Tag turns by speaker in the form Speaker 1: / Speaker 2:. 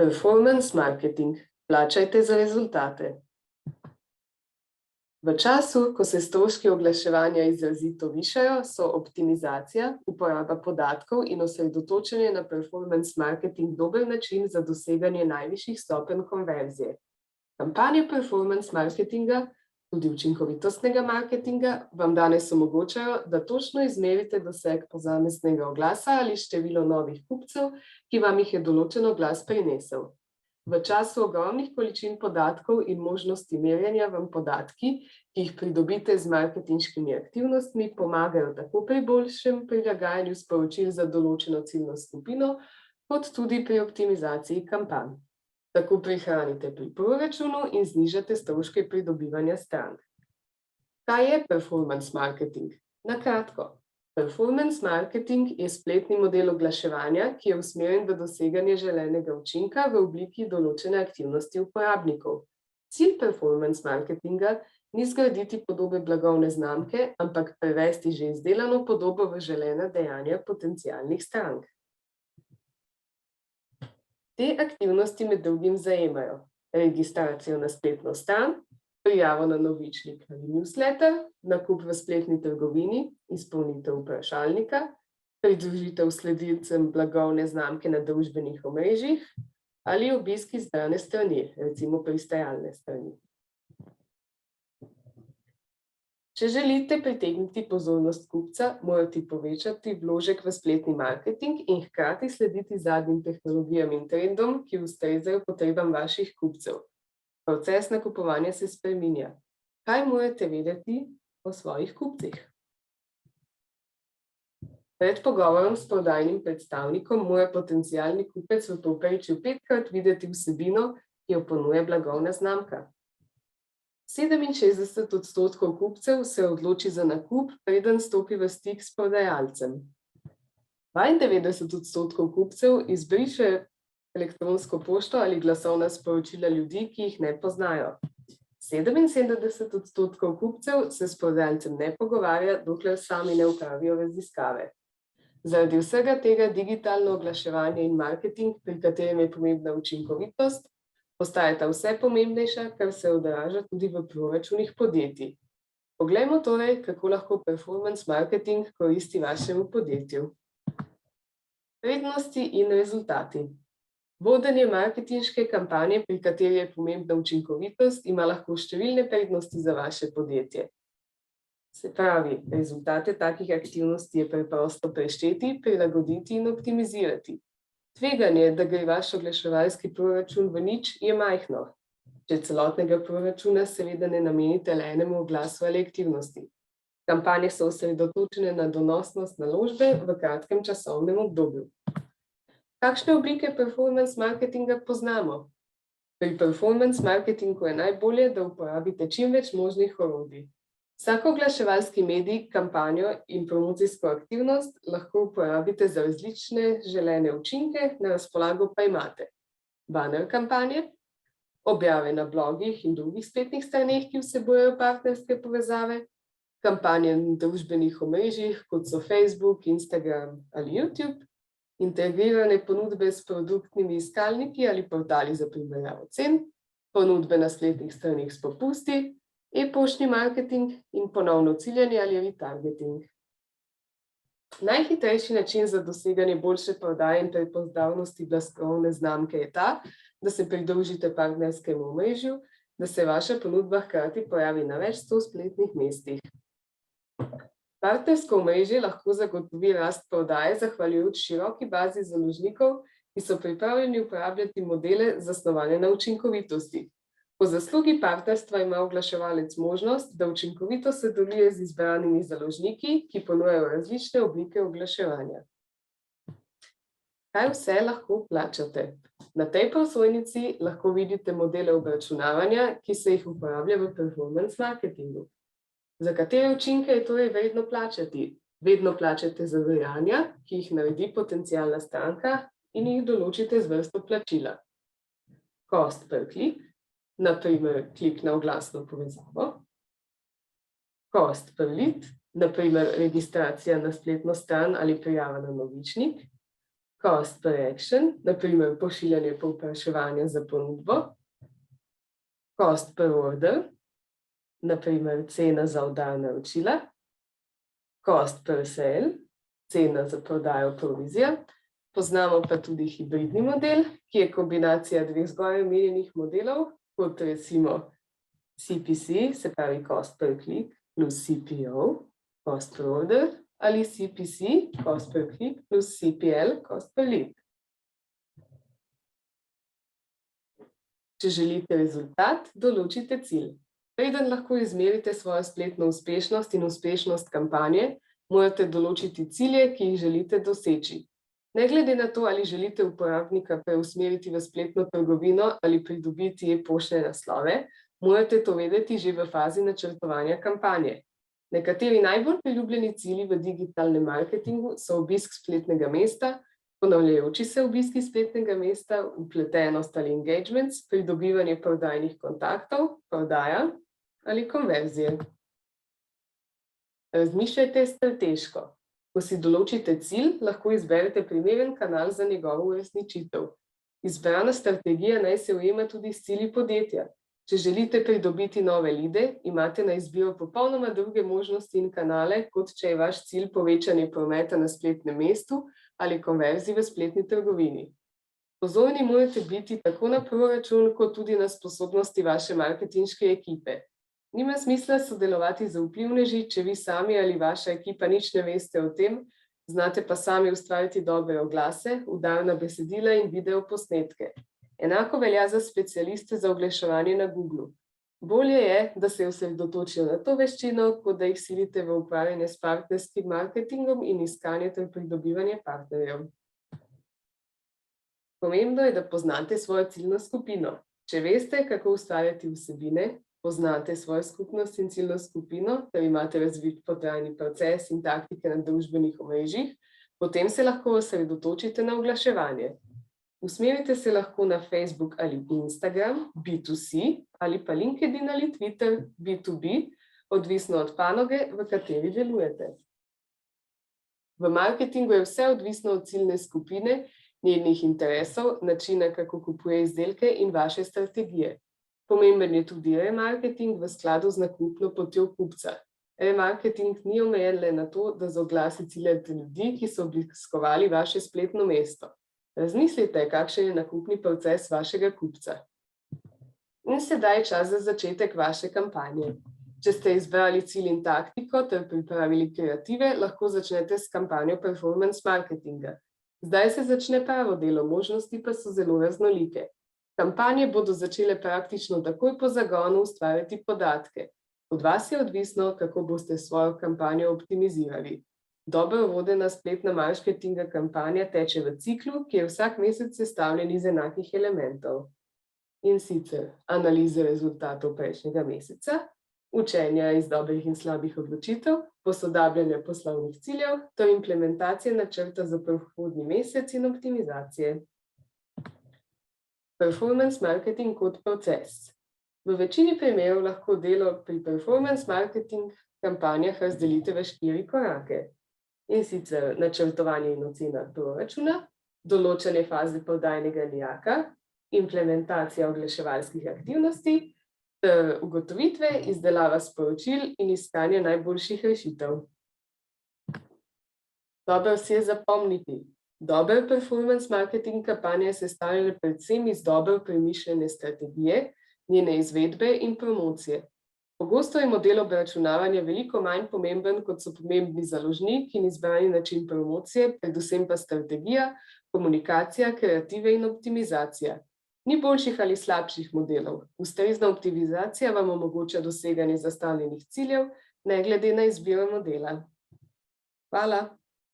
Speaker 1: Performance marketing. Plačajte za rezultate. V času, ko se stroški oglaševanja izrazito višajo, so optimizacija, uporaba podatkov in osredotočenje na performance marketing dober način za doseganje najvišjih stopenj konverzije. Kampanje performance marketinga, tudi učinkovitostnega marketinga, vam danes omogočajo, da točno izmerite doseg posameznega oglasa ali število novih kupcev, ki vam jih je določen oglas prinesel. V času ogromnih količin podatkov in možnosti merjenja vam podatki, ki jih pridobite z marketinškimi aktivnostmi, pomagajo tako pri boljšem prilagajanju sporočil za določeno ciljno skupino, kot tudi pri optimizaciji kampanj. Tako prihranite pri proračunu in znižate stroške pridobivanja strank. Kaj je performance marketing? Na kratko. Performance marketing je spletni model oglaševanja, ki je usmerjen v doseganje želenega učinka v obliki določene aktivnosti uporabnikov. Cilj performance marketinga ni zgraditi podobe blagovne znamke, ampak prevesti že izdelano podobo v želena dejanja potencialnih strank. Te aktivnosti med drugim zajemajo registracijo na spletno stran, prijavo na novičnik ali newsletter, nakup v spletni trgovini, izpolnitev vprašalnika, pridružitev sledilcem blagovne znamke na družbenih omrežjih ali obisk izbrane strani, recimo pristajalne strani. Če želite pritegniti pozornost kupca, morate povečati vložek v spletni marketing in hkrati slediti zadnjim tehnologijam in trendom, ki ustrezajo potrebam vaših kupcev. Proces nakupovanja se spreminja. Kaj morate vedeti o svojih kupcih? Pred pogovorom s prodajnim predstavnikom mora potencialni kupec v povprečju 5-krat videti vsebino, ki jo ponuja blagovna znamka. 67% kupcev se odloči za nakup, preden stopi v stik s prodajalcem. 92% kupcev izbriše elektronsko pošto ali glasovna sporočila ljudi, ki jih ne poznajo. 77% kupcev se s prodajalcem ne pogovarja, dokler sami ne opravijo raziskave. Zaradi vsega tega digitalno oglaševanje in marketing, pri katerem je pomembna učinkovitost, postajata vse pomembnejša, kar se odraža tudi v proračunih podjetij. Poglejmo torej, kako lahko performance marketing koristi vašemu podjetju. Prednosti in rezultati. Vodenje marketinške kampanje, pri kateri je pomembna učinkovitost, ima lahko številne prednosti za vaše podjetje. Se pravi, rezultate takih aktivnosti je preprosto prešteti, prilagoditi in optimizirati. Tveganje, da gre vaš oglaševalski proračun v nič, je majhno. Če celotnega proračuna seveda ne namenite le enemu oglasu ali aktivnosti. Kampanje so osredotočene na donosnost naložbe v kratkem časovnem obdobju. Kakšne oblike performance marketinga poznamo? Pri performance marketingu je najbolje, da uporabite čim več možnih orodij. Vsak oglaševalski medij, kampanjo in promocijsko aktivnost lahko uporabite za različne želene učinke, na razpolago pa imate banner kampanje, objave na blogih in drugih spletnih straneh, ki vsebujejo partnerske povezave, kampanje na družbenih omrežjih, kot so Facebook, Instagram ali YouTube, integrirane ponudbe s produktnimi iskalniki ali portali za primerjavo cen, ponudbe na spletnih straneh s popusti, e-poštni marketing in ponovno ciljanje ali retargeting. Najhitrejši način za doseganje boljše prodaje in prepoznavnosti blagovne znamke je ta, da se pridružite partnerskemu omrežju, da se vaša ponudba hkrati pojavi na več 100 spletnih mestih. Partnersko omrežje lahko zagotovi rast prodaje zahvaljujoč široki bazi založnikov, ki so pripravljeni uporabljati modele zasnovane na učinkovitosti. Po zaslugi partnerstva ima oglaševalec možnost, da učinkovito sodeluje z izbranimi založniki, ki ponujajo različne oblike oglaševanja. Kaj vse lahko plačate? Na tej prosojnici lahko vidite modele obračunavanja, ki se jih uporablja v performance marketingu. Za katere učinke je torej vredno plačati? Vedno plačate za dejanja, ki jih naredi potencialna stranka in jih določite z vrsto plačila. Cost per click, na primer klik na oglasno povezavo. Cost per lead, na primer registracija na spletno stran ali prijava na novičnik. cost per action, na primer pošiljanje povpraševanja za ponudbo, cost per order, na primer cena za oddajo naročila, cost per sale, cena za prodajo provizija. Poznamo pa tudi hibridni model, ki je kombinacija dveh zgoraj omenjenih modelov, kot recimo CPC, se pravi cost per click, plus CPO, cost per order, ali CPC, cost per click, plus CPL, cost per lead. Če želite rezultat, določite cilj. Preden lahko izmerite svojo spletno uspešnost in uspešnost kampanje, morate določiti cilje, ki jih želite doseči. Ne glede na to, ali želite uporabnika preusmeriti v spletno trgovino ali pridobiti e-poštne naslove, morate to vedeti že v fazi načrtovanja kampanje. Nekateri najbolj priljubljeni cilji v digitalnem marketingu so obisk spletnega mesta, ponavljajoči se obiski spletnega mesta, vpletenost ali engagements, pridobivanje prodajnih kontaktov, prodaja ali konverzije. Razmišljajte strateško. Ko si določite cilj, lahko izberete primeren kanal za njegovo uresničitev. Izbrana strategija naj se ujema tudi s cilji podjetja. Če želite pridobiti nove lide, imate na izbiro popolnoma druge možnosti in kanale, kot če je vaš cilj povečanje prometa na spletnem mestu ali konverzij v spletni trgovini. Pozorni morate biti tako na proračun, kot tudi na sposobnosti vaše marketinške ekipe. Nima smisla sodelovati z vplivneži, če vi sami ali vaša ekipa nič ne veste o tem, znate pa sami ustvariti dobre oglase, udarna besedila in videoposnetke. Enako velja za specialiste za oglaševanje na Googlu. Bolje je, da se osredotočijo na to veščino, kot da jih silite v ukvarjanje s partnerskim marketingom in iskanje ter pridobivanje partnerjev. Pomembno je, da poznate svojo ciljno skupino. Če veste, kako ustvarjati vsebine, poznate svojo skupnost in ciljno skupino, ter imate razvit prodajni proces in taktike na družbenih omrežjih, potem se lahko osredotočite na oglaševanje. Usmerite se lahko na Facebook ali Instagram, B2C, ali pa LinkedIn ali Twitter, B2B, odvisno od panoge, v kateri delujete. V marketingu je vse odvisno od ciljne skupine, njenih interesov, načina, kako kupuje izdelke in vaše strategije. Pomemben je tudi remarketing v skladu z nakupno potjo kupca. Remarketing ni omejen le na to, da z oglasi ciljate ljudi, ki so obiskovali vaše spletno mesto. Razmislite, kakšen je nakupni proces vašega kupca. In sedaj je čas za začetek vaše kampanje. Če ste izbrali cilj in taktiko ter pripravili kreative, lahko začnete s kampanjo performance marketinga. Zdaj se začne pravo delo, možnosti pa so zelo raznolike. Kampanje bodo začele praktično takoj po zagonu ustvarjati podatke. Od vas je odvisno, kako boste svojo kampanjo optimizirali. Dobro vodena spletna marketinga kampanja teče v ciklu, ki je vsak mesec sestavljen iz enakih elementov. In sicer analize rezultatov prejšnjega meseca, učenja iz dobrih in slabih odločitev, posodabljanja poslovnih ciljev ter implementacije načrta za prihodnji mesec in optimizacije. Performance marketing kot proces. V večini primerov lahko delo pri performance marketing kampanjah razdelite v 4 korake. In sicer načrtovanje in ocena proračuna, določanje faze prodajnega lijaka, implementacija oglaševalskih aktivnosti, ter ugotovitve, izdelava sporočil in iskanje najboljših rešitev. Dobro si je zapomniti. Dober performance marketing kampanja je sestavljena predvsem iz dobro premišljene strategije, njene izvedbe in promocije. Pogosto je model obračunavanja veliko manj pomemben, kot so pomembni založnik in izbrani način promocije, predvsem pa strategija, komunikacija, kreative in optimizacija. Ni boljših ali slabših modelov. Ustrezna optimizacija vam omogoča doseganje zastavljenih ciljev, ne glede na izbiro modela. Hvala.